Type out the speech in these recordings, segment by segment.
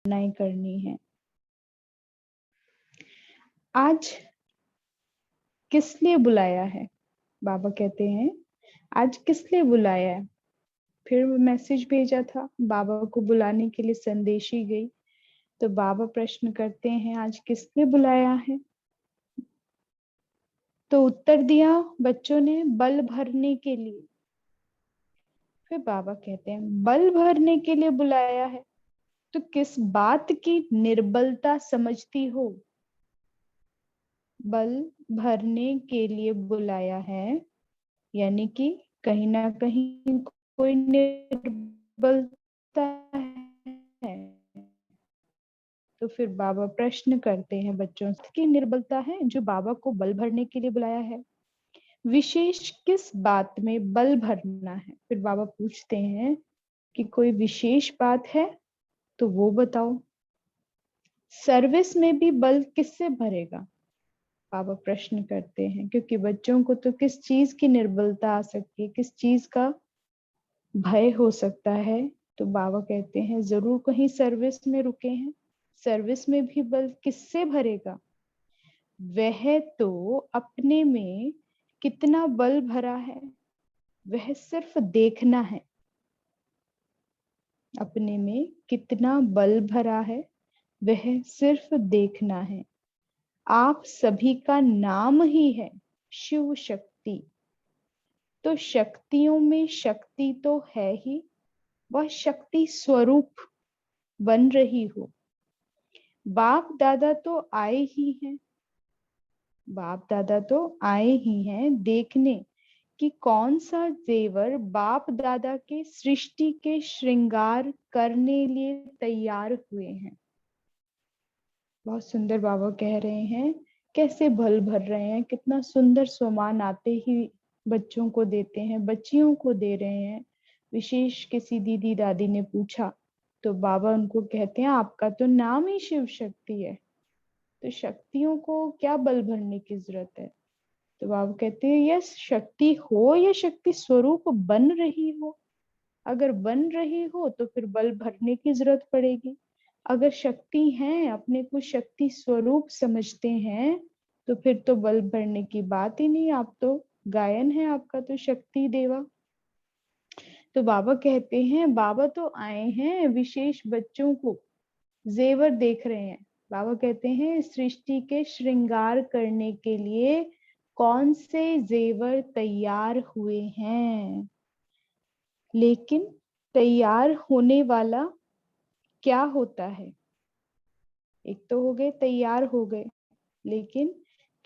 नहीं करनी है। आज किस लिए बुलाया है? बाबा कहते हैं आज किस लिए बुलाया है? फिर मैसेज भेजा था, बाबा को बुलाने के लिए संदेशी गई, तो बाबा प्रश्न करते हैं आज किस लिए बुलाया है? तो उत्तर दिया बच्चों ने बल भरने के लिए। फिर बाबा कहते हैं बल भरने के लिए बुलाया है, तो किस बात की निर्बलता समझती हो? बल भरने के लिए बुलाया है, यानी कि कहीं ना कहीं कोई निर्बलता है। तो फिर बाबा प्रश्न करते हैं बच्चों से कि निर्बलता है जो बाबा को बल भरने के लिए बुलाया है, विशेष किस बात में बल भरना है? फिर बाबा पूछते हैं कि कोई विशेष बात है तो वो बताओ। सर्विस में भी बल किससे भरेगा? बाबा प्रश्न करते हैं, क्योंकि बच्चों को तो किस चीज की निर्बलता आ सकती है, किस चीज का भय हो सकता है। तो बाबा कहते हैं जरूर कहीं सर्विस में रुके हैं, सर्विस में भी बल किससे भरेगा? वह तो अपने में कितना बल भरा है वह सिर्फ देखना है। अपने में कितना बल भरा है वह सिर्फ देखना है। आप सभी का नाम ही है शिव शक्ति, तो शक्तियों में शक्ति तो है ही, वह शक्ति स्वरूप बन रही हो। बाप दादा तो आए ही हैं, बाप दादा तो आए ही हैं देखने कि कौन सा जेवर बाप दादा के सृष्टि के श्रृंगार करने लिए तैयार हुए हैं। बहुत सुंदर बाबा कह रहे हैं कैसे बल भर रहे हैं, कितना सुंदर स्वमान आते ही बच्चों को देते हैं, बच्चियों को दे रहे हैं। विशेष किसी दीदी दादी ने पूछा तो बाबा उनको कहते हैं आपका तो नाम ही शिव शक्ति है, तो शक्तियों को क्या बल भरने की जरूरत है? तो बाबा कहते हैं यस, शक्ति हो या शक्ति स्वरूप बन रही हो, अगर बन रही हो तो फिर बल भरने की जरूरत पड़ेगी। अगर शक्ति है, अपने को शक्ति स्वरूप समझते हैं, तो फिर तो बल भरने की बात ही नहीं, आप तो गायन है आपका तो शक्ति देवा। तो बाबा कहते हैं बाबा तो आए हैं विशेष बच्चों को जेवर देख रहे हैं। बाबा कहते हैं सृष्टि के श्रृंगार करने के लिए कौन से जेवर तैयार हुए हैं, लेकिन तैयार होने वाला क्या होता है? एक तो हो गए तैयार हो गए, लेकिन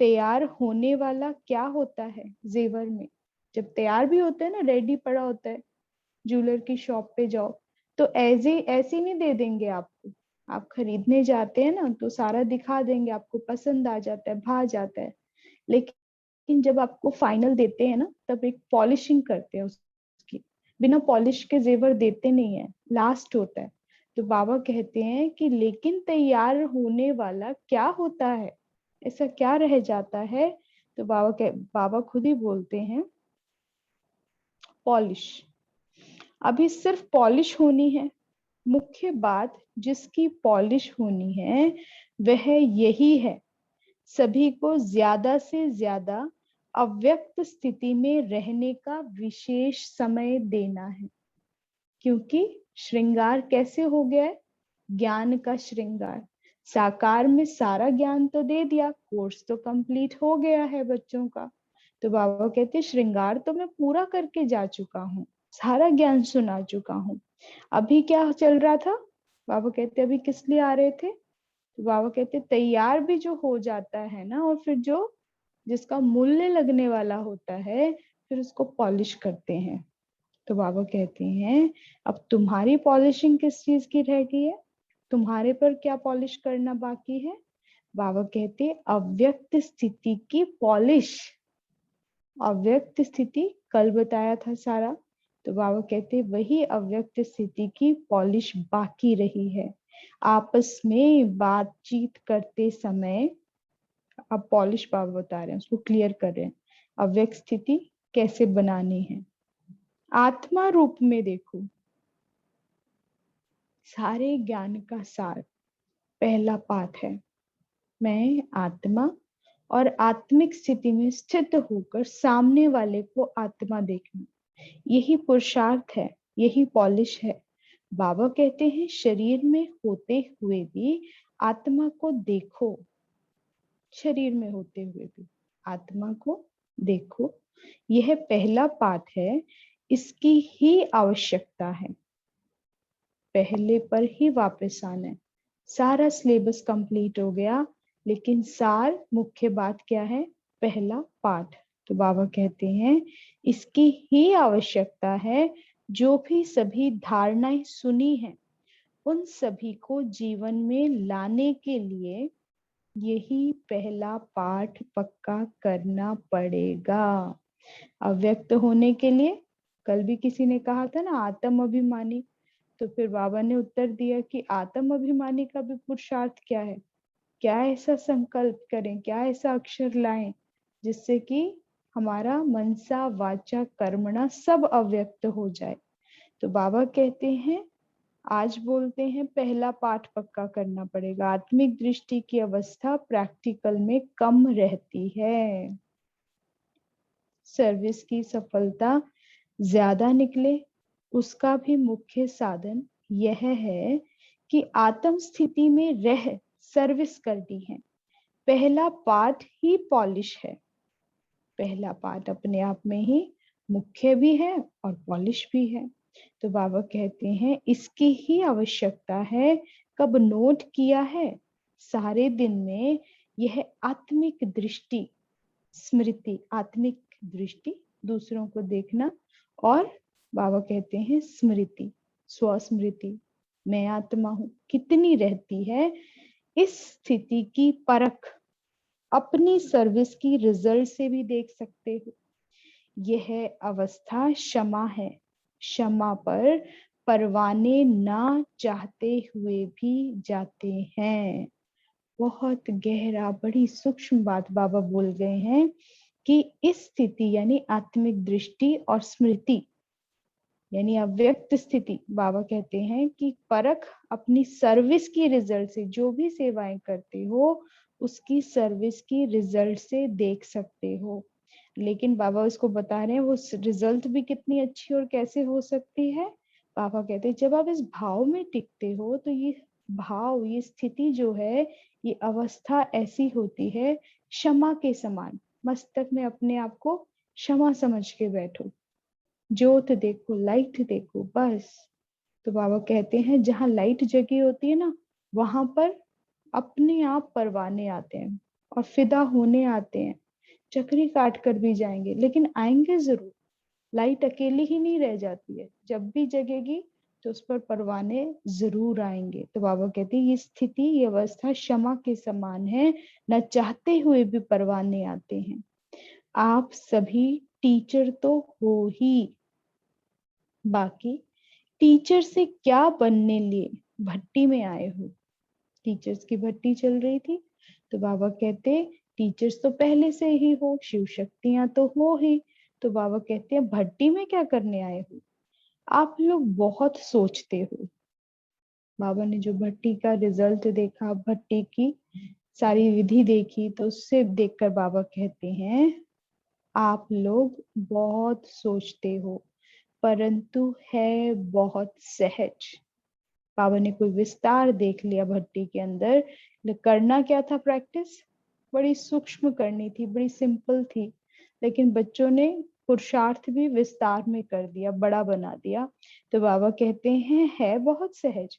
तैयार होने वाला क्या होता है जेवर में? जब तैयार भी होता है ना, रेडी पड़ा होता है, ज्वेलर की शॉप पे जाओ तो ऐसे नहीं दे देंगे आपको। आप खरीदने जाते हैं ना तो सारा दिखा देंगे, आपको पसंद आ जाता है, भा जाता है, लेकिन जब आपको फाइनल देते हैं ना तब एक पॉलिशिंग करते हैं उसकी, बिना पॉलिश के जेवर देते नहीं है, लास्ट होता है। तो बाबा कहते हैं कि लेकिन तैयार होने वाला क्या होता है, ऐसा क्या रह जाता है? तो बाबा खुद ही बोलते हैं पॉलिश। अभी सिर्फ पॉलिश होनी है, मुख्य बात जिसकी पॉलिश होनी है वह यही है सभी को ज्यादा से ज्यादा अव्यक्त स्थिति में रहने का विशेष समय देना है। क्योंकि श्रृंगार कैसे हो गया है? ज्ञान का श्रृंगार। साकार में सारा ज्ञान तो दे दिया, कोर्स तो कंप्लीट हो गया है बच्चों का। तो बाबा कहते श्रृंगार तो मैं पूरा करके जा चुका हूँ, सारा ज्ञान सुना चुका हूँ। अभी क्या चल रहा था? बाबा कहते अभी किस लिए आ रहे थे? तो बाबा कहते तैयार भी जो हो जाता है ना, और फिर जो जिसका मूल्य लगने वाला होता है फिर उसको पॉलिश करते हैं। तो बाबा कहते हैं अब तुम्हारी पॉलिशिंग किस चीज की रह गई है, तुम्हारे पर क्या पॉलिश करना बाकी है? बाबा कहते अव्यक्त स्थिति की पॉलिश। अव्यक्त स्थिति कल बताया था सारा, तो बाबा कहते वही अव्यक्त स्थिति की पॉलिश बाकी रही है। आपस में बातचीत करते समय अब पॉलिश बाबा बता रहे हैं, उसको क्लियर कर रहे हैं अव्यक्त स्थिति कैसे बनानी है। आत्मा रूप में देखो, सारे ज्ञान का सार पहला पाठ है। मैं आत्मा और आत्मिक स्थिति में स्थित होकर सामने वाले को आत्मा देखना, यही पुरुषार्थ है, यही पॉलिश है। बाबा कहते हैं शरीर में होते हुए भी आत्मा को देखो, शरीर में होते हुए भी आत्मा को देखो। यह पहला पाठ है, इसकी ही आवश्यकता है। पहले पर ही वापस आना है। सारा सिलेबस कंप्लीट हो गया, लेकिन सार मुख्य बात क्या है? पहला पाठ। तो बाबा कहते हैं इसकी ही आवश्यकता है। जो भी सभी धारणाएं सुनी हैं उन सभी को जीवन में लाने के लिए यही पहला पाठ पक्का करना पड़ेगा। अव्यक्त होने के लिए कल भी किसी ने कहा था ना, आत्म अभिमानी। तो फिर बाबा ने उत्तर दिया कि आत्म अभिमानी का भी पुरुषार्थ क्या है? क्या ऐसा संकल्प करें, क्या ऐसा अक्षर लाएं जिससे कि हमारा मनसा वाचा कर्मणा सब अव्यक्त हो जाए। तो बाबा कहते हैं, आज बोलते हैं पहला पाठ पक्का करना पड़ेगा। आत्मिक दृष्टि की अवस्था प्रैक्टिकल में कम रहती है। सर्विस की सफलता ज्यादा निकले उसका भी मुख्य साधन यह है कि आत्म स्थिति में रह सर्विस करनी है। पहला पाठ ही पॉलिश है। पहला पाठ अपने आप में ही मुख्य भी है और पॉलिश भी है। तो बाबा कहते हैं इसकी ही आवश्यकता है। कब नोट किया है? सारे दिन में यह आत्मिक दृष्टि, स्मृति, आत्मिक दृष्टि, दूसरों को देखना, और बाबा कहते हैं स्मृति, स्वस्मृति, मैं आत्मा हूं, कितनी रहती है। इस स्थिति की परख अपनी सर्विस की रिजल्ट से भी देख सकते हो। यह अवस्था क्षमा है। क्षमा पर परवाने ना चाहते हुए भी जाते हैं। बहुत गहरा, बड़ी सूक्ष्म बात बाबा बोल गए हैं कि इस स्थिति यानी आत्मिक दृष्टि और स्मृति यानी अव्यक्त स्थिति, बाबा कहते हैं कि परख अपनी सर्विस की रिजल्ट से, जो भी सेवाएं करते हो उसकी सर्विस की रिजल्ट से देख सकते हो। लेकिन बाबा उसको बता रहे हैं वो रिजल्ट भी कितनी अच्छी और कैसे हो सकती है। बाबा कहते हैं जब आप इस भाव में टिकते हो तो ये भाव, ये स्थिति जो है, ये अवस्था ऐसी होती है क्षमा के समान। मस्तक में अपने आप को क्षमा समझ के बैठो, ज्योत देखो, लाइट देखो, बस। तो बाबा कहते हैं जहां लाइट जगी होती है ना, वहां पर अपने आप परवाने आते हैं और फिदा होने आते हैं। चक्री काट कर भी जाएंगे लेकिन आएंगे जरूर। लाइट अकेली ही नहीं रह जाती है, जब भी जगेगी तो उस पर परवाने जरूर आएंगे। तो बाबा कहते हैं ये स्थिति, ये अवस्था क्षमा के समान है, न चाहते हुए भी परवाने आते हैं। आप सभी टीचर तो हो ही, बाकी टीचर से क्या बनने लिए भट्टी में आए हो। टीचर्स की भट्टी चल रही थी तो बाबा कहते टीचर्स तो पहले से ही हो, शिव शक्तियां तो हो ही। तो बाबा कहते हैं भट्टी में क्या करने आए हो? आप लोग बहुत सोचते हो। बाबा ने जो भट्टी का रिजल्ट देखा, भट्टी की सारी विधि देखी, तो उससे देखकर बाबा कहते हैं आप लोग बहुत सोचते हो परंतु है बहुत सहज। बाबा ने कोई विस्तार देख लिया भट्टी के अंदर, करना क्या था प्रैक्टिस? बड़ी सूक्ष्म करनी थी, बड़ी सिंपल थी, लेकिन बच्चों ने पुरुषार्थ भी विस्तार में कर दिया, बड़ा बना दिया। तो बाबा कहते हैं है बहुत सहज।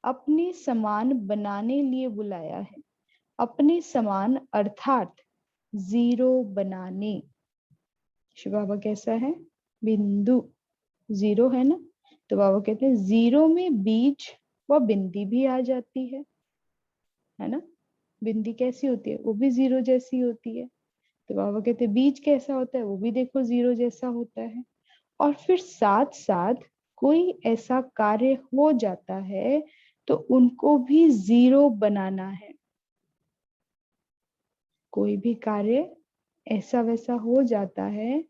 अपने समान बनाने लिए बुलाया है, अपने समान अर्थात जीरो बनाने। शिव बाबा कैसा है? बिंदु, जीरो है ना। तो बाबा कहते हैं जीरो में बीज व बिंदी भी आ जाती है ना। बिंदी कैसी होती है? वो भी जीरो जैसी होती है। तो बाबा कहते हैं बीज कैसा होता है? वो भी देखो जीरो जैसा होता है। और फिर साथ साथ कोई ऐसा कार्य हो जाता है तो उनको भी जीरो बनाना है। कोई भी कार्य ऐसा वैसा हो जाता है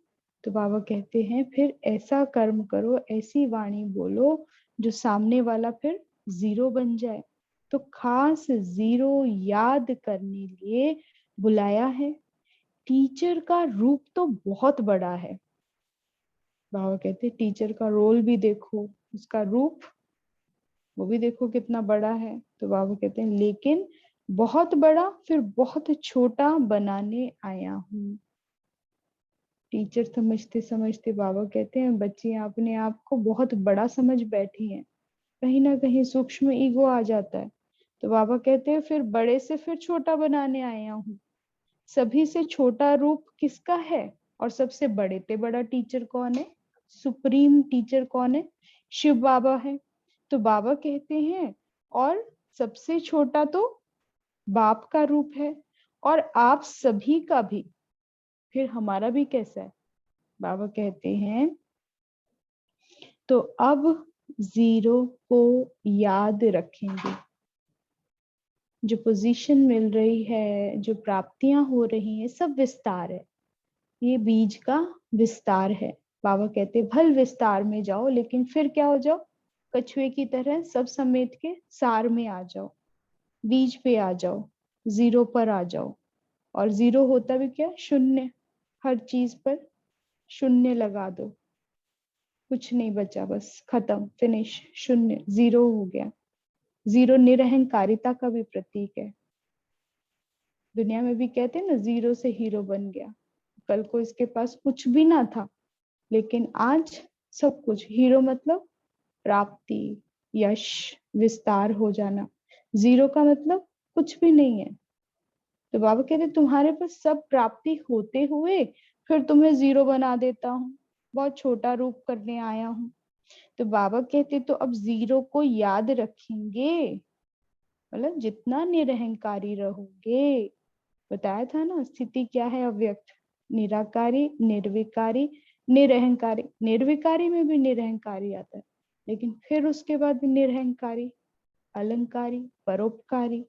तो बाबा कहते हैं फिर ऐसा कर्म करो, ऐसी वाणी बोलो जो सामने वाला फिर जीरो बन जाए। तो खास जीरो याद करने लिए बुलाया है। टीचर का रूप तो बहुत बड़ा है। बाबा कहते टीचर का रोल भी देखो, उसका रूप वो भी देखो कितना बड़ा है। तो बाबा कहते हैं लेकिन बहुत बड़ा फिर बहुत छोटा बनाने आया हूँ। टीचर समझते समझते बाबा कहते हैं बच्चियां अपने आप को बहुत बड़ा समझ बैठी हैं, कहीं ना कहीं सूक्ष्म ईगो आ जाता है। तो बाबा कहते हैं फिर बड़े से फिर छोटा बनाने आया हूँ। सभी से छोटा रूप किसका है और सबसे बड़े से बड़ा टीचर कौन है? सुप्रीम टीचर कौन है? शिव बाबा है। तो बाबा कहते हैं और सबसे छोटा तो बाप का रूप है, और आप सभी का भी। फिर हमारा भी कैसा है? बाबा कहते हैं तो अब जीरो को याद रखेंगे। जो पोजीशन मिल रही है, जो प्राप्तियां हो रही हैं, सब विस्तार है। ये बीज का विस्तार है। बाबा कहते भल विस्तार में जाओ, लेकिन फिर क्या हो जाओ? कछुए की तरह सब समेट के सार में आ जाओ, बीज पे आ जाओ, जीरो पर आ जाओ। और जीरो होता भी क्या? शून्य। हर चीज पर शून्य लगा दो, कुछ नहीं बचा, बस खत्म, फिनिश, शून्य, जीरो हो गया। जीरो निरहंकारिता का भी प्रतीक है। दुनिया में भी कहते हैं ना, जीरो से हीरो बन गया। कल को इसके पास कुछ भी ना था, लेकिन आज सब कुछ। हीरो मतलब प्राप्ति, यश, विस्तार हो जाना। जीरो का मतलब कुछ भी नहीं है। तो बाबा कहते तुम्हारे पास सब प्राप्ति होते हुए फिर तुम्हें जीरो बना देता हूँ, बहुत छोटा रूप करने आया हूँ। तो बाबा कहते तो अब जीरो को याद रखेंगे, मतलब जितना निरहंकारी रहोगे। बताया था ना स्थिति क्या है? अव्यक्त, निराकारी, निर्विकारी, निरहंकारी। निर्विकारी में भी निरहंकारी आता है, लेकिन फिर उसके बाद निरहंकारी, अलंकारी, परोपकारी।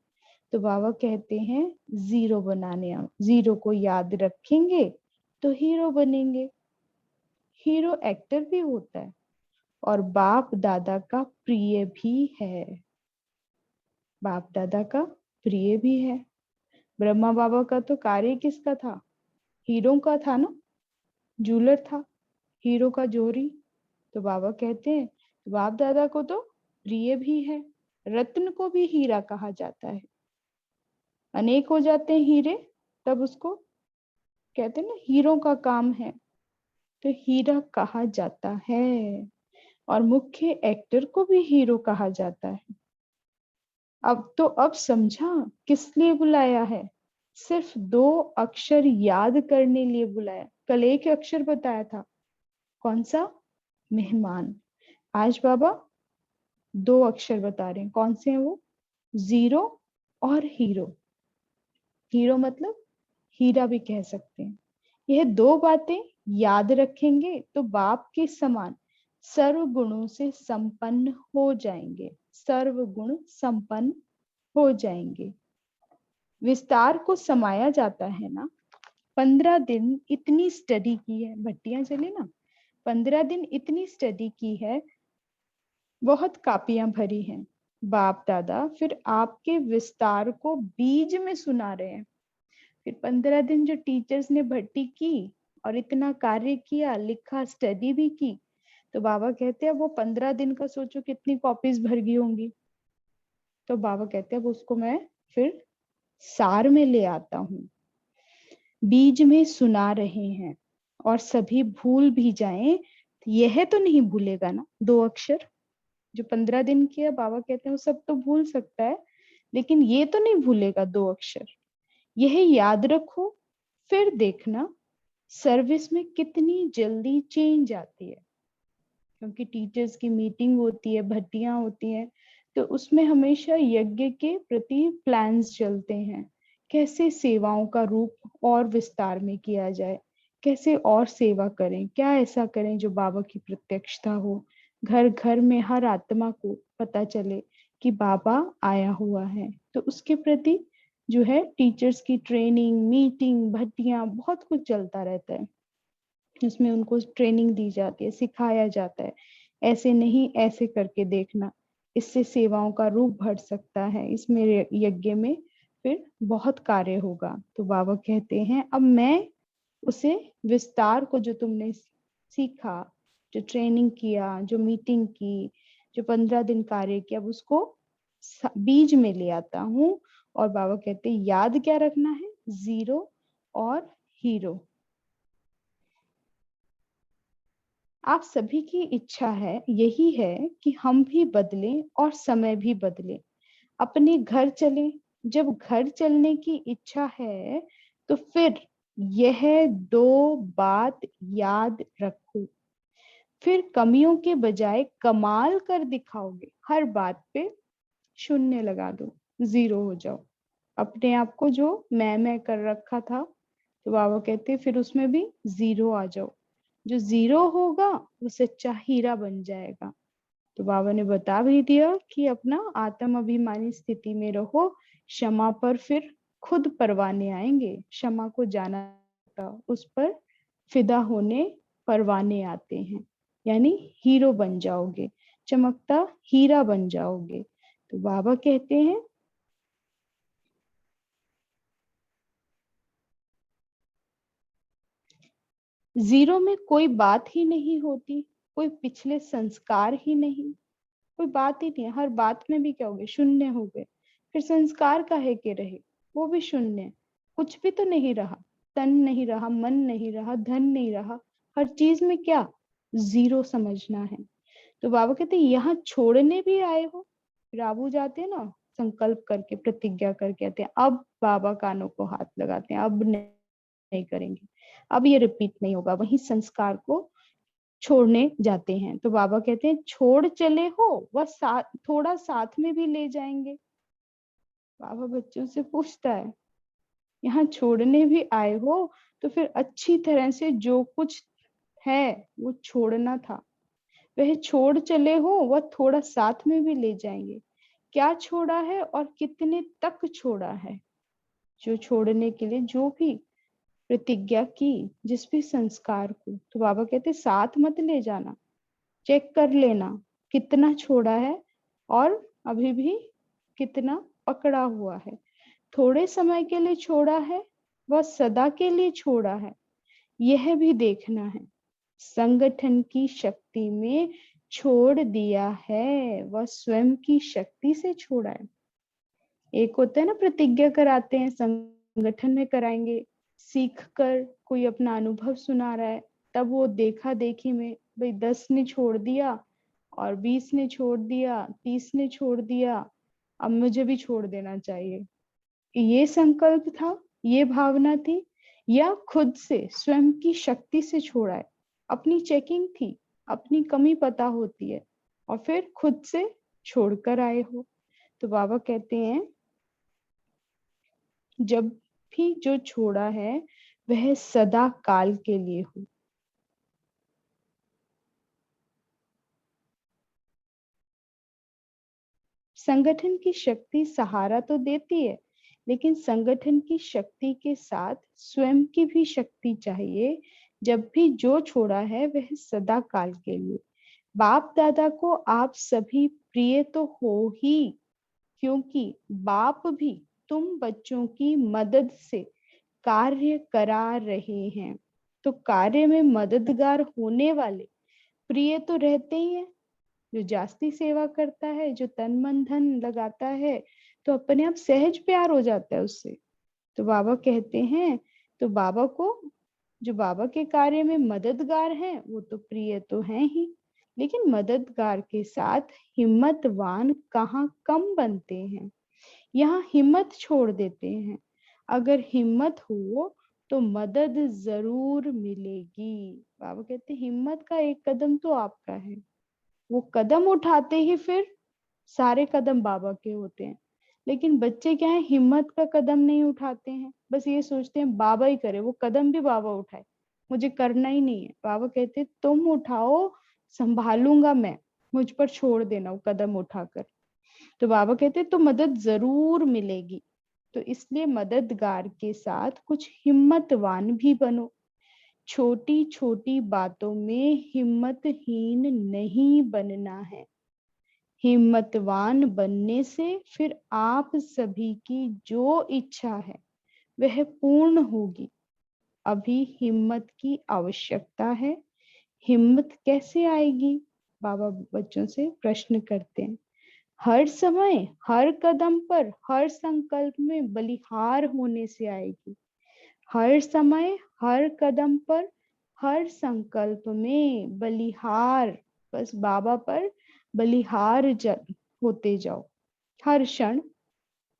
तो बाबा कहते हैं जीरो बनाने आओ। जीरो को याद रखेंगे तो हीरो बनेंगे। हीरो एक्टर भी होता है और बाप दादा का प्रिय भी है। बाप दादा का प्रिय भी है। ब्रह्मा बाबा का तो कार्य किसका था? हीरो का था ना, जूलर था, हीरो का जोरी। तो बाबा कहते हैं बाप दादा को तो प्रिय भी है। रत्न को भी हीरा कहा जाता है। अनेक हो जाते हैं हीरे, तब उसको कहते हैं ना हीरो का काम है, तो हीरा कहा जाता है। और मुख्य एक्टर को भी हीरो कहा जाता है। अब समझा किस लिए बुलाया है? सिर्फ 2 अक्षर याद करने लिए बुलाया। कल एक अक्षर बताया था, कौन सा? मेहमान। आज बाबा 2 अक्षर बता रहे हैं। कौन से हैं वो? जीरो और हीरो। हीरो मतलब हीरा भी कह सकते हैं। यह 2 बातें याद रखेंगे तो बाप के समान सर्व गुणों से संपन्न हो जाएंगे। सर्व गुण संपन्न हो जाएंगे। विस्तार को समाया जाता है ना। 15 दिन इतनी स्टडी की है, भट्टियां चली ना, 15 दिन इतनी स्टडी की है, बहुत कापियां भरी हैं। बाप दादा फिर आपके विस्तार को बीज में सुना रहे हैं। फिर 15 दिन जो टीचर्स ने भट्टी की और इतना कार्य किया, लिखा, स्टडी भी की, तो बाबा कहते हैं वो 15 दिन का सोचो कितनी कॉपीज भर गई होंगी। तो बाबा कहते हैं अब उसको मैं फिर सार में ले आता हूँ, बीज में सुना रहे हैं। और सभी भूल भी जाएं, यह तो नहीं भूलेगा ना 2 अक्षर जो 15 दिन किया। बाबा कहते हैं वो सब तो भूल सकता है, लेकिन ये तो नहीं भूलेगा 2 अक्षर। यह याद रखो, फिर देखना सर्विस में कितनी जल्दी चेंज आती है। क्योंकि टीचर्स की मीटिंग होती है, भट्टियां होती हैं, तो उसमें हमेशा यज्ञ के प्रति प्लान्स चलते हैं। कैसे सेवाओं का रूप और विस्तार में किया जाए, कैसे और सेवा करें, क्या ऐसा करें जो बाबा की प्रत्यक्षता हो। घर घर में हर आत्मा को पता चले कि बाबा आया हुआ है। तो उसके प्रति जो है टीचर्स की ट्रेनिंग, मीटिंग, भट्टियां, बहुत कुछ चलता रहता है। उसमें उनको ट्रेनिंग दी जाती है, सिखाया जाता है, ऐसे नहीं ऐसे करके देखना। इससे सेवाओं का रूप बढ़ सकता है, इसमें यज्ञ में फिर बहुत कार्य होगा। तो बाबा कहते हैं अब मैं उसे विस्तार को, जो तुमने सीखा, जो ट्रेनिंग किया, जो मीटिंग की, जो 15 दिन कार्य किया, अब उसको बीज में ले आता हूँ। और बाबा कहते हैं याद क्या रखना है, जीरो और हीरो। आप सभी की इच्छा है, यही है कि हम भी बदलें और समय भी बदले, अपने घर चलें। जब घर चलने की इच्छा है तो फिर यह दो बात याद रखो, फिर कमियों के बजाय कमाल कर दिखाओगे। हर बात पे शून्य लगा दो, जीरो हो जाओ। अपने आप को जो मैं कर रखा था, तो बाबा कहते हैं फिर उसमें भी जीरो आ जाओ। जो जीरो होगा वो सच्चा हीरा बन जाएगा। तो बाबा ने बता भी दिया कि अपना आत्म अभिमानी स्थिति में रहो, क्षमा पर फिर खुद परवाने आएंगे। क्षमा को जाना था, उस पर फिदा होने परवाने आते हैं, यानी हीरो बन जाओगे, चमकता हीरा बन जाओगे। तो बाबा कहते हैं जीरो में कोई बात ही नहीं होती, कोई पिछले संस्कार ही नहीं, कोई बात ही नहीं है। हर बात में भी क्या हो गए, शून्य हो गए। फिर संस्कार काहे के रहे, वो भी शून्य। कुछ भी तो नहीं रहा, तन नहीं रहा, मन नहीं रहा, धन नहीं रहा, हर चीज में क्या, जीरो समझना है। तो बाबा कहते हैं यहाँ छोड़ने भी आए हो। राबू जाते हैं ना, संकल्प करके प्रतिज्ञा करके आते हैं, अब बाबा कानों को हाथ लगाते हैं, अब नहीं करेंगे, अब ये रिपीट नहीं होगा। वही संस्कार को छोड़ने जाते हैं। तो बाबा कहते हैं छोड़ चले हो वह थोड़ा साथ में भी ले जाएंगे। बाबा बच्चों से पूछता है यहाँ छोड़ने भी आए हो तो फिर अच्छी तरह से जो कुछ है वो छोड़ना था, वह छोड़ चले हो वह थोड़ा साथ में भी ले जाएंगे। क्या छोड़ा है और कितने तक छोड़ा है, जो छोड़ने के लिए जो भी प्रतिज्ञा की, जिस भी संस्कार को, तो बाबा कहते साथ मत ले जाना, चेक कर लेना कितना छोड़ा है और अभी भी कितना पकड़ा हुआ है। थोड़े समय के लिए छोड़ा है वह सदा के लिए छोड़ा है, यह भी देखना है। संगठन की शक्ति में छोड़ दिया है, वह स्वयं की शक्ति से छोड़ा है। एक होता है ना प्रतिज्ञा कराते हैं, संगठन में कराएंगे, सीख कर कोई अपना अनुभव सुना रहा है, तब वो देखा देखी में भाई 10 ने छोड़ दिया और 20 ने छोड़ दिया, 30 ने छोड़ दिया, अब मुझे भी छोड़ देना चाहिए। ये संकल्प था, ये भावना थी, या खुद से स्वयं की शक्ति से छोड़ा है। अपनी चेकिंग थी, अपनी कमी पता होती है और फिर खुद से छोड़कर आए हो। तो बाबा कहते हैं जब भी जो छोड़ा है वह सदा काल के लिए हो। संगठन की शक्ति सहारा तो देती है, लेकिन संगठन की शक्ति के साथ स्वयं की भी शक्ति चाहिए। जब भी जो छोड़ा है वह सदा काल के लिए। बाप दादा को आप सभी प्रिय तो हो ही, क्योंकि बाप भी तुम बच्चों की मदद से कार्य करा रहे हैं। तो कार्य में मददगार होने वाले प्रिय तो रहते ही हैं। जो जास्ती सेवा करता है, जो तन मन धन लगाता है, तो अपने आप सहज प्यार हो जाता है उससे। तो बाबा कहते हैं तो बाबा को, जो बाबा के कार्य में मददगार हैं वो तो प्रिय तो हैं ही, लेकिन मददगार के साथ हिम्मतवान कहाँ कम बनते हैं, यहाँ हिम्मत छोड़ देते हैं। अगर हिम्मत हो तो मदद जरूर मिलेगी। बाबा कहते हैं हिम्मत का एक कदम तो आपका है, वो कदम उठाते ही फिर सारे कदम बाबा के होते हैं। लेकिन बच्चे क्या है, हिम्मत का कदम नहीं उठाते हैं, बस ये सोचते हैं बाबा ही करे, वो कदम भी बाबा उठाए, मुझे करना ही नहीं है। बाबा कहते तुम उठाओ, संभालूंगा मैं, मुझ पर छोड़ देना वो कदम उठाकर। तो बाबा कहते तो मदद जरूर मिलेगी। तो इसलिए मददगार के साथ कुछ हिम्मतवान भी बनो। छोटी छोटी बातों में हिम्मतहीन नहीं बनना है। हिम्मतवान बनने से फिर आप सभी की जो इच्छा है वह पूर्ण होगी। अभी हिम्मत की आवश्यकता है। हिम्मत कैसे आएगी? बाबा बच्चों से प्रश्न करते हैं। हर समय, हर कदम पर, हर संकल्प में बलिहार होने से आएगी। हर समय, हर कदम पर, हर संकल्प में बलिहार, बस बाबा पर बलिहार होते जाओ। हर क्षण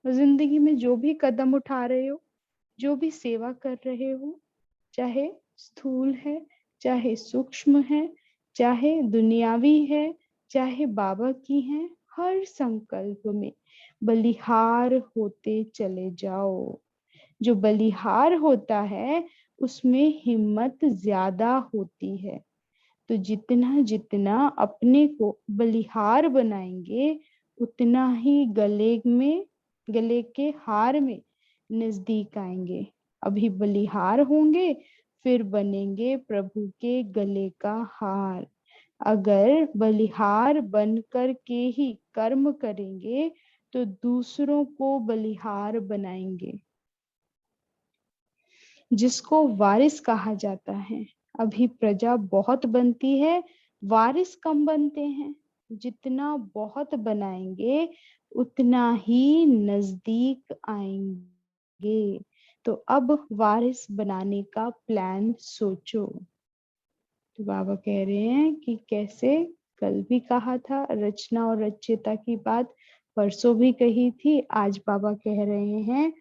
जिंदगी में जो भी कदम उठा रहे हो, जो भी सेवा कर रहे हो, चाहे स्थूल है, चाहे सूक्ष्म है, चाहे दुनियावी है, चाहे बाबा की है, हर संकल्प में बलिहार होते चले जाओ। जो बलिहार होता है उसमें हिम्मत ज्यादा होती है। तो जितना जितना अपने को बलिहार बनाएंगे उतना ही गले के हार में नजदीक आएंगे। अभी बलिहार होंगे, फिर बनेंगे प्रभु के गले का हार। अगर बलिहार बन कर के ही कर्म करेंगे तो दूसरों को बलिहार बनाएंगे, जिसको वारिस कहा जाता है। अभी प्रजा बहुत बनती है, वारिस कम बनते हैं। जितना बहुत बनाएंगे उतना ही नजदीक आएंगे। तो अब वारिस बनाने का प्लान सोचो। तो बाबा कह रहे हैं कि कैसे, कल भी कहा था रचना और रच्यता की बात, परसों भी कही थी, आज बाबा कह रहे हैं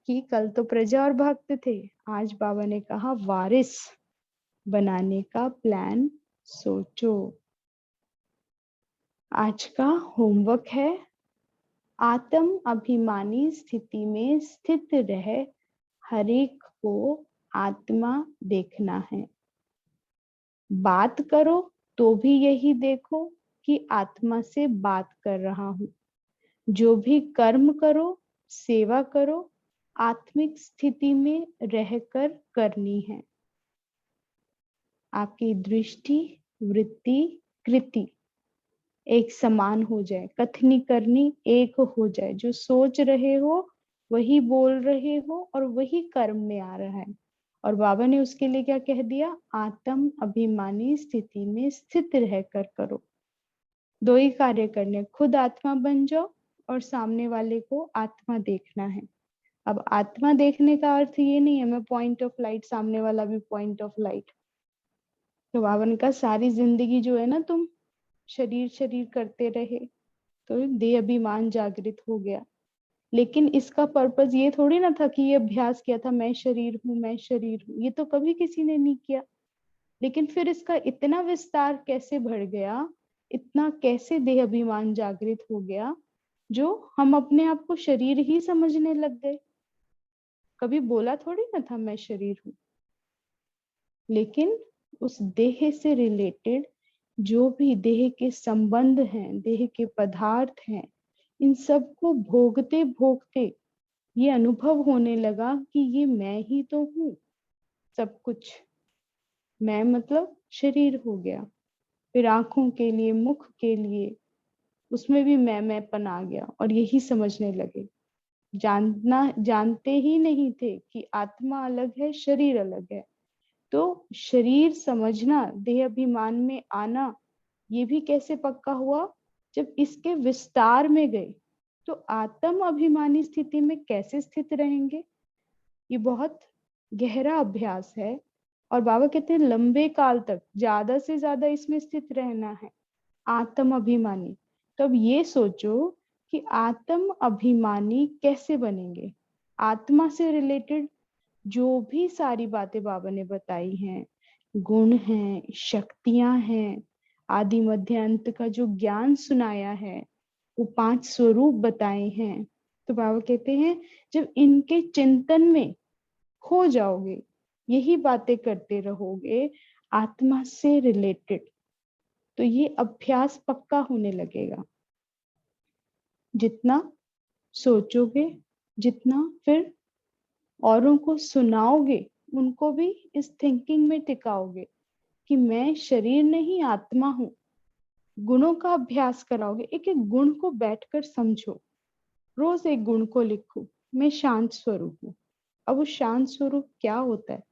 कि कल तो प्रजा और भक्त थे, आज बाबा ने कहा वारिस बनाने का प्लान सोचो। आज का होमवर्क है, आत्म अभिमानी स्थिति में स्थित रह हरेक को आत्मा देखना है। बात करो तो भी यही देखो कि आत्मा से बात कर रहा हूं। जो भी कर्म करो, सेवा करो, आत्मिक स्थिति में रहकर करनी है। आपकी दृष्टि, वृत्ति, कृति एक समान हो जाए, कथनी करनी एक हो जाए। जो सोच रहे हो वही बोल रहे हो और वही कर्म में आ रहा है। और बाबा ने उसके लिए क्या कह दिया? आत्म अभिमानी स्थिति में स्थित रहकर करो। दो ही कार्य करने, खुद आत्मा बन जाओ और सामने वाले को आत्मा देखना है। अब आत्मा देखने का अर्थ ये नहीं है मैं पॉइंट ऑफ लाइट, सामने वाला भी पॉइंट ऑफ लाइट। तो बाबा ने कहा सारी जिंदगी जो है ना तुम शरीर शरीर करते रहे तो देह अभिमान जागृत हो गया। लेकिन इसका पर्पस ये थोड़ी ना था कि ये अभ्यास किया था मैं शरीर हूं, मैं शरीर हूं, ये तो कभी किसी ने नहीं किया। लेकिन फिर इसका इतना विस्तार कैसे बढ़ गया, इतना कैसे देह अभिमान जागृत हो गया, जो हम अपने आप को शरीर ही समझने लग गए। कभी बोला थोड़ी ना था मैं शरीर हूं। लेकिन उस देह से रिलेटेड जो भी देह के संबंध हैं, देह के पदार्थ हैं, इन सबको भोगते भोगते ये अनुभव होने लगा कि ये मैं ही तो हूँ सब कुछ। मैं मतलब शरीर हो गया। फिर आंखों के लिए, मुख के लिए, उसमें भी मैंपन आ गया और यही समझने लगे। जानते ही नहीं थे कि आत्मा अलग है, शरीर अलग है। तो शरीर समझना, देह अभिमान में आना, ये भी कैसे पक्का हुआ? जब इसके विस्तार में गए। तो आत्म अभिमानी स्थिति में कैसे स्थित रहेंगे? ये बहुत गहरा अभ्यास है और बाबा कहते हैं लंबे काल तक ज्यादा से ज्यादा इसमें स्थित रहना है, आत्म अभिमानी। तो अब ये सोचो कि आत्म अभिमानी कैसे बनेंगे। आत्मा से रिलेटेड जो भी सारी बातें बाबा ने बताई हैं, गुण हैं, शक्तियां हैं, आदि मध्य अंत का जो ज्ञान सुनाया है, वो 5 स्वरूप बताए हैं। तो बाबा कहते हैं जब इनके चिंतन में खो जाओगे, यही बातें करते रहोगे आत्मा से रिलेटेड, तो ये अभ्यास पक्का होने लगेगा। जितना सोचोगे, जितना फिर औरों को सुनाओगे, उनको भी इस थिंकिंग में टिकाओगे कि मैं शरीर नहीं आत्मा हूं। गुणों का अभ्यास कराओगे, एक एक गुण को बैठकर समझो, रोज एक गुण को लिखो। मैं शांत स्वरूप हूँ। अब वो शांत स्वरूप क्या होता है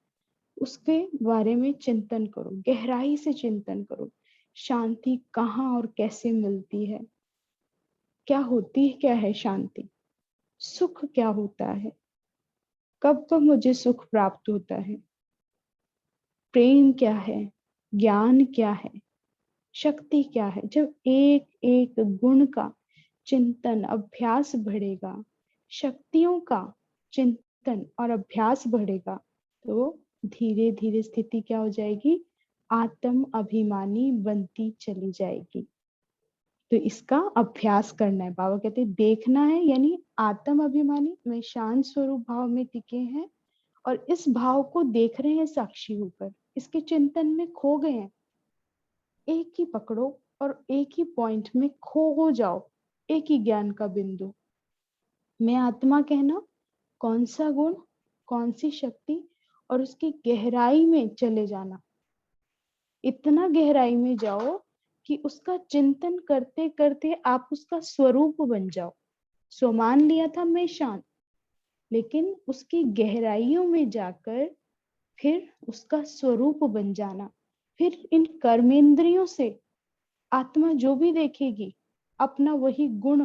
उसके बारे में चिंतन करो, गहराई से चिंतन करो। शांति कहाँ और कैसे मिलती है, क्या होती है, क्या है शांति, सुख क्या होता है, कब कब मुझे सुख प्राप्त होता है, प्रेम क्या है, ज्ञान क्या है, शक्ति क्या है। जब एक एक गुण का चिंतन अभ्यास बढ़ेगा, शक्तियों का चिंतन और अभ्यास बढ़ेगा, तो धीरे धीरे स्थिति क्या हो जाएगी, आत्म अभिमानी बनती चली जाएगी। तो इसका अभ्यास करना है। बाबा कहते हैं देखना है, यानी आत्म अभिमानी में शांत स्वरूप भाव में टिके हैं और इस भाव को देख रहे हैं साक्षी होकर, इसके चिंतन में खो गए हैं। एक ही पकड़ो और एक ही पॉइंट में खो हो जाओ, एक ही ज्ञान का बिंदु। मैं आत्मा कहना, कौन सा गुण, कौन सी शक्ति, और उसकी गहराई में चले जाना। इतना गहराई में जाओ कि उसका चिंतन करते करते आप उसका स्वरूप बन जाओ। सो मान लिया था मैं शांत, लेकिन उसकी गहराइयों में जाकर फिर उसका स्वरूप बन जाना। फिर इन कर्मेंद्रियों से आत्मा जो भी देखेगी अपना वही गुण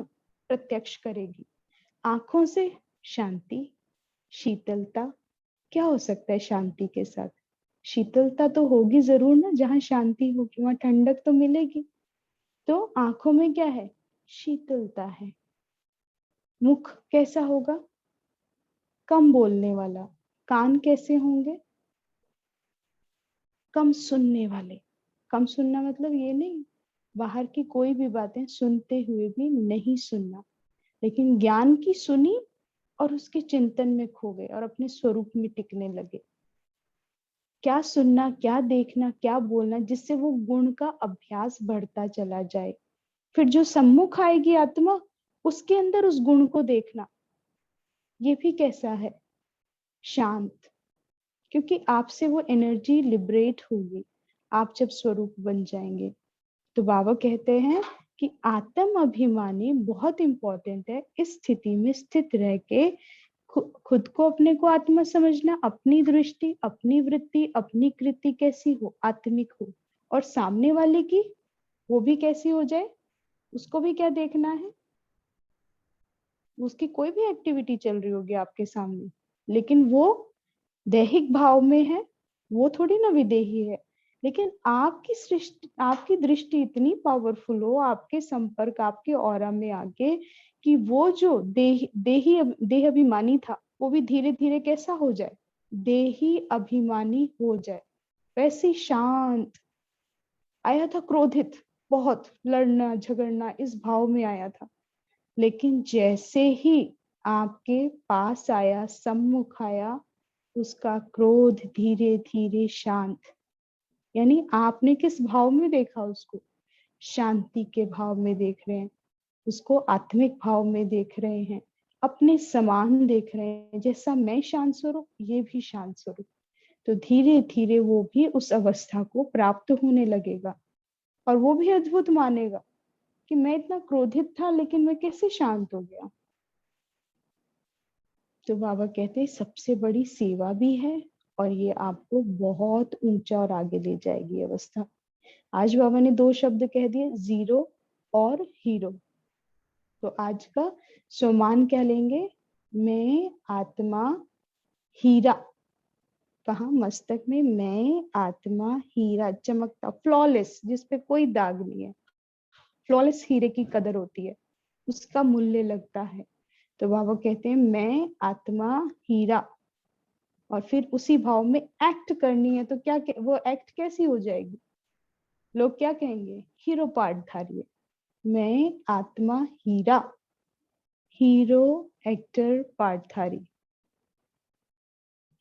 प्रत्यक्ष करेगी। आंखों से शांति, शीतलता, क्या हो सकता है शांति के साथ, शीतलता तो होगी जरूर ना, जहां शांति होगी वहां ठंडक तो मिलेगी। तो आंखों में क्या है, शीतलता है। मुख कैसा होगा, कम बोलने वाला। कान कैसे होंगे, कम सुनने वाले। कम सुनना मतलब ये नहीं बाहर की कोई भी बातें सुनते हुए भी नहीं सुनना, लेकिन ज्ञान की सुनी और उसके चिंतन में खो गए और अपने स्वरूप में टिकने लगे। क्या सुनना, क्या देखना, क्या बोलना, जिससे वो गुण का अभ्यास बढ़ता चला जाए। फिर जो सम्मुख आएगी आत्मा, उसके अंदर उस गुण को देखना, ये भी कैसा है, शांत। क्योंकि आपसे वो एनर्जी लिबरेट होगी आप जब स्वरूप बन जाएंगे। तो बाबा कहते हैं कि आत्म अभिमानी बहुत इंपॉर्टेंट है। इस स्थिति में स्थित रह के खुद को, अपने को आत्मा समझना, अपनी दृष्टि, अपनी वृत्ति, अपनी कृति कैसी हो, आत्मिक हो, और सामने वाले की वो भी कैसी हो जाए। उसको भी क्या देखना है, उसकी कोई भी एक्टिविटी चल रही होगी आपके सामने, लेकिन वो दैहिक भाव में है, वो थोड़ी ना विदेही है। लेकिन आपकी सृष्टि, आपकी दृष्टि इतनी पावरफुल हो, आपके संपर्क, आपके ऑरा में आके, कि वो जो देह अभिमानी था वो भी धीरे धीरे कैसा हो जाए, देही अभिमानी हो जाए। वैसे शांत आया था, क्रोधित, बहुत लड़ना झगड़ना इस भाव में आया था, लेकिन जैसे ही आपके पास आया, सम्मुख आया, उसका क्रोध धीरे धीरे शांत। यानी आपने किस भाव में देखा उसको, शांति के भाव में देख रहे हैं उसको, आत्मिक भाव में देख रहे हैं, अपने समान देख रहे हैं। जैसा मैं शांत स्वरूप, ये भी शांत स्वरूप। तो धीरे धीरे वो भी उस अवस्था को प्राप्त होने लगेगा और वो भी अद्भुत मानेगा कि मैं इतना क्रोधित था लेकिन मैं कैसे शांत हो गया। तो बाबा कहते हैं सबसे बड़ी सेवा भी है और ये आपको बहुत ऊंचा और आगे ले जाएगी अवस्था। आज बाबा ने दो शब्द कह दिए, जीरो और हीरो। तो आज का सम्मान क्या लेंगे, मैं आत्मा हीरा। कहा, मस्तक में, मैं आत्मा हीरा, चमकता, फ्लॉलेस, जिसपे कोई दाग नहीं है। फ्लॉलेस हीरे की कदर होती है, उसका मूल्य लगता है। तो बाबा कहते हैं मैं आत्मा हीरा, और फिर उसी भाव में एक्ट करनी है। तो क्या वो एक्ट कैसी हो जाएगी, लोग क्या कहेंगे, हीरो पार्ट धारिये। मैं आत्मा हीरा, हीरो एक्टर पार्टधारी,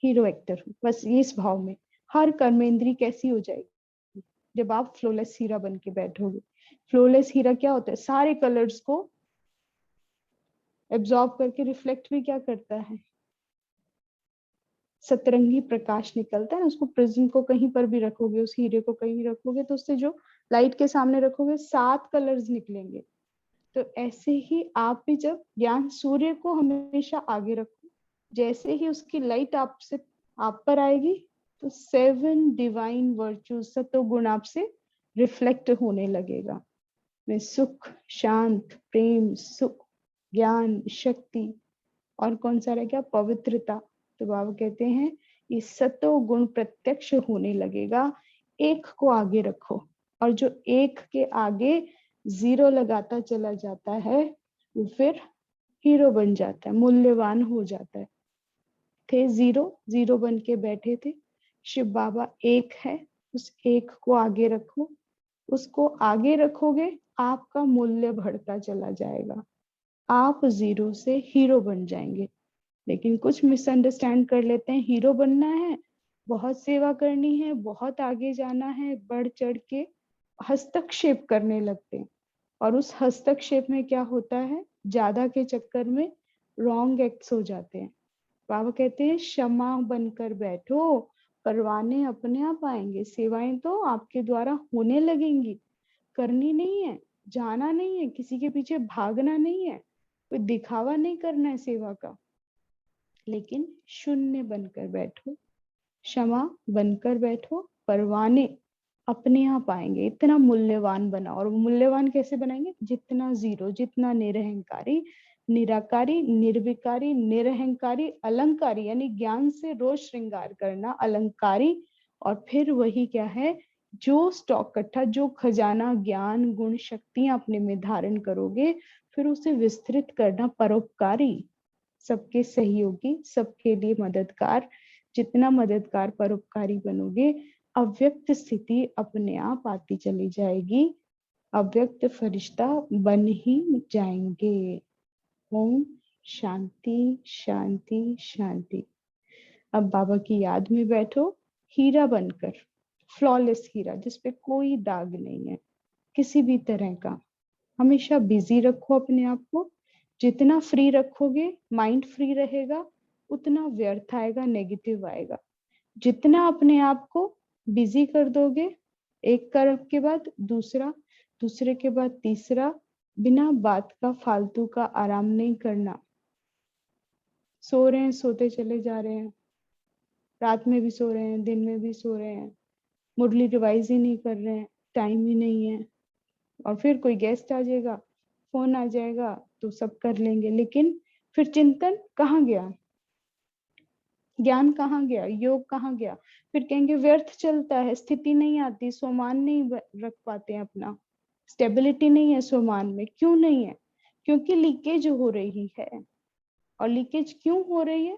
हीरो एक्टर हूँ, बस ये इस भाव में हर कर्मेंद्री कैसी हो जाएगी जब आप फ्लोलेस हीरा बन के बैठोगे। फ्लोलेस हीरा क्या होता है, सारे कलर्स को एब्जॉर्ब करके रिफ्लेक्ट भी क्या करता है, सतरंगी प्रकाश निकलता है ना। उसको प्रिज्म को कहीं पर भी रखोगे, उस हीरे को कहीं रखोगे, तो उससे जो लाइट के सामने रखोगे 7 कलर्स निकलेंगे। तो ऐसे ही आप भी जब ज्ञान सूर्य को हमेशा आगे रखो, जैसे ही उसकी लाइट आपसे आप पर आएगी तो 7 डिवाइन वर्च्यूज सत्व गुण आपसे रिफ्लेक्ट होने लगेगा। में सुख, शांत, प्रेम, सुख, ज्ञान, शक्ति और कौन सा रह गया, पवित्रता। तो बाबा कहते हैं ये सत्व गुण प्रत्यक्ष होने लगेगा। एक को आगे रखो, और जो एक के आगे 0 लगाता चला जाता है वो फिर हीरो बन जाता है, मूल्यवान हो जाता है। थे 0 बन के बैठे थे, शिव बाबा एक है, उस एक को आगे रखो। उसको आगे रखोगे आपका मूल्य बढ़ता चला जाएगा, आप 0 से हीरो बन जाएंगे। लेकिन कुछ मिसअंडरस्टैंड कर लेते हैं, हीरो बनना है, बहुत सेवा करनी है, बहुत आगे जाना है, बढ़ चढ़ के हस्तक्षेप करने लगते हैं। और उस हस्तक्षेप में क्या होता है, ज्यादा के चक्कर में रॉन्ग एक्ट्स हो जाते हैं। बाबा कहते हैं क्षमा बनकर बैठो, परवाने अपने आप आएंगे, सेवाएं तो आपके द्वारा होने लगेंगी। करनी नहीं है, जाना नहीं है, किसी के पीछे भागना नहीं है, कोई दिखावा नहीं करना है सेवा का, लेकिन शून्य बनकर बैठो, क्षमा बनकर बैठो, परवाने अपने आप आएंगे। इतना मूल्यवान बना, और मूल्यवान कैसे बनाएंगे, जितना 0, जितना निरहंकारी, निराकारी, निर्विकारी, निरहंकारी, अलंकारी, यानी ज्ञान से रोज श्रृंगार करना, अलंकारी। और फिर वही क्या है, जो स्टॉक इकट्ठा, जो खजाना ज्ञान गुण शक्तियां अपने में धारण करोगे, फिर उसे विस्तृत करना, परोपकारी, सबके सहयोगी, सबके लिए मददगार। जितना मददगार परोपकारी बनोगे, अव्यक्त स्थिति अपने आप आती चली जाएगी, अव्यक्त फरिश्ता बन ही जाएंगे। ओम शांति शांति शांति। अब बाबा की याद में बैठो, हीरा बनकर, फ्लॉलेस हीरा जिसपे कोई दाग नहीं है किसी भी तरह का। हमेशा बिजी रखो अपने आप को, जितना फ्री रखोगे, माइंड फ्री रहेगा, उतना व्यर्थ आएगा, नेगेटिव आएगा। जितना अपने आप को बिजी कर दोगे, एक कर्म के बाद दूसरा, दूसरे के बाद तीसरा, बिना बात का फालतू का आराम नहीं करना। सो रहे हैं, सोते चले जा रहे हैं, रात में भी सो रहे हैं, दिन में भी सो रहे हैं, मुरली रिवाइज ही नहीं कर रहे हैं, टाइम ही नहीं है। और फिर कोई गेस्ट आ जाएगा, फोन आ जाएगा तो सब कर लेंगे, लेकिन फिर चिंतन कहाँ गया, ज्ञान कहाँ गया, योग कहाँ गया। फिर कहेंगे व्यर्थ चलता है, स्थिति नहीं आती, स्वमान नहीं रख पाते हैं अपना, स्टेबिलिटी नहीं है स्वमान में। क्यों नहीं है, क्योंकि लीकेज हो रही है। और लीकेज क्यों हो रही है,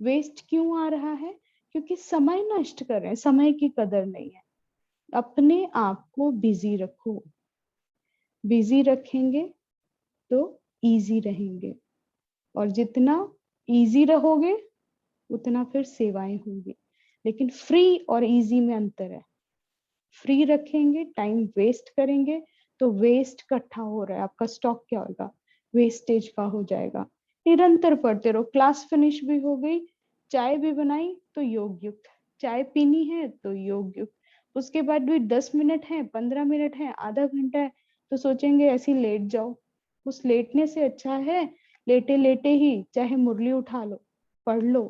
वेस्ट क्यों आ रहा है, क्योंकि समय नष्ट कर रहे हैं, समय की कदर नहीं है। अपने आप को बिजी रखो, बिजी रखेंगे तो इजी रहेंगे, और जितना इजी रहोगे उतना फिर सेवाएं होंगी। लेकिन फ्री और इजी में अंतर है। फ्री रखेंगे, टाइम वेस्ट करेंगे तो वेस्ट इकट्ठा हो रहा है, आपका स्टॉक क्या होगा, वेस्टेज का हो जाएगा। निरंतर पढ़ते रहो, क्लास फिनिश भी हो गई, चाय भी बनाई तो योग युक्त, चाय पीनी है तो योग युक्त, उसके बाद भी 10 मिनट है, 15 मिनट है, आधा घंटा है, तो सोचेंगे ऐसे लेट जाओ। उस लेटने से अच्छा है लेटे लेटे ही चाहे मुरली उठा लो, पढ़ लो,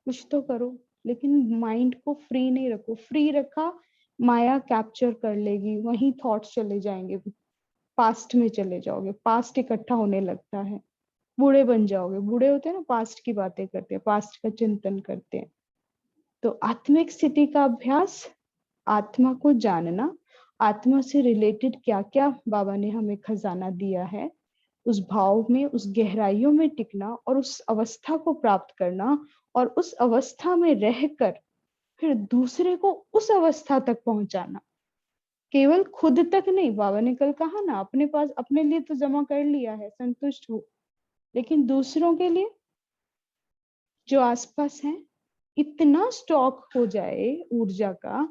कुछ तो करो। लेकिन माइंड को फ्री नहीं रखो, फ्री रखा माया कैप्चर कर लेगी, वहीं थॉट्स चले जाएंगे, पास्ट में चले जाओगे, पास्ट इकट्ठा होने लगता है, बूढ़े बन जाओगे। बूढ़े होते हैं ना, पास्ट की बातें करते हैं, पास्ट का चिंतन करते हैं। तो आत्मिक स्थिति का अभ्यास, आत्मा को जानना, आत्मा से रिलेटेड क्या क्या बाबा ने हमें खजाना दिया है, उस भाव में, उस गहराइयों में टिकना और उस अवस्था को प्राप्त करना, और उस अवस्था में रहकर फिर दूसरे को उस अवस्था तक पहुंचाना। केवल खुद तक नहीं, बाबा ने कल कहा ना, अपने पास अपने लिए तो जमा कर लिया है, संतुष्ट हो, लेकिन दूसरों के लिए जो आसपास है, इतना स्टॉक हो जाए ऊर्जा का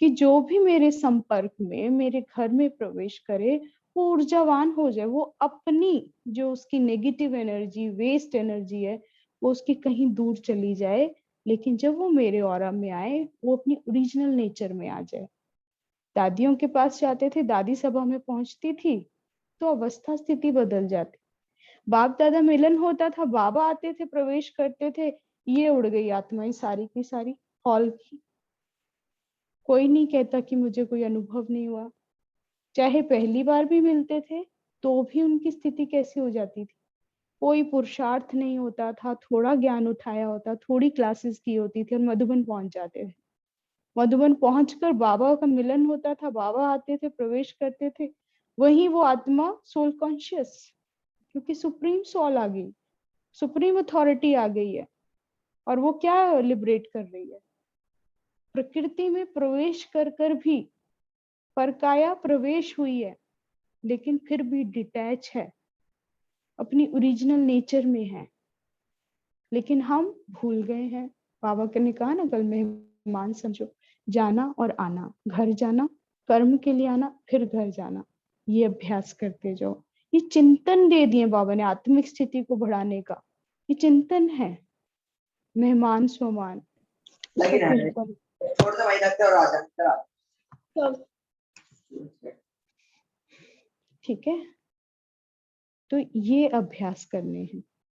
कि जो भी मेरे संपर्क में, मेरे घर में प्रवेश करे वो ऊर्जावान हो जाए, वो अपनी जो उसकी नेगेटिव एनर्जी, वेस्ट एनर्जी है, वो उसकी कहीं दूर चली जाए। लेकिन जब वो मेरे ऑरा में आए, वो अपनी ओरिजिनल नेचर में आ जाए, दादियों के पास जाते थे, दादी सभा में पहुंचती थी तो अवस्था स्थिति बदल जाती। बाप दादा मिलन होता था, बाबा आते थे, प्रवेश करते थे, ये उड़ गई आत्माएं सारी की सारी हॉल की। कोई नहीं कहता कि मुझे कोई अनुभव नहीं हुआ। चाहे पहली बार भी मिलते थे तो भी उनकी स्थिति कैसी हो जाती थी। कोई पुरुषार्थ नहीं होता था, थोड़ा ज्ञान उठाया होता, थोड़ी क्लासेस की होती थी और मधुबन पहुंच जाते थे। मधुबन पहुंचकर बाबा का मिलन होता था, बाबा आते थे, प्रवेश करते थे, वही वो आत्मा सोल कॉन्शियस, क्योंकि सुप्रीम सोल आ गई, सुप्रीम अथॉरिटी आ गई है और वो क्या लिबरेट कर रही है। प्रकृति में प्रवेश कर कर भी परकाया प्रवेश हुई है, लेकिन फिर भी डिटैच है, अपनी ओरिजिनल नेचर में है, लेकिन हम भूल गए हैं। बाबा ने कहा ना कल, मेहमान समझो, जाना और आना, घर जाना, कर्म के लिए आना, फिर घर जाना, ये अभ्यास करते जाओ। ये चिंतन दे दिए बाबा ने आत्मिक स्थिति को बढ़ाने का, ये चिंतन है, मेहमान स्वमान। छोड़ दो भाई, रखते और आ जा। ठीक है, तो ये अभ्यास करने हैं।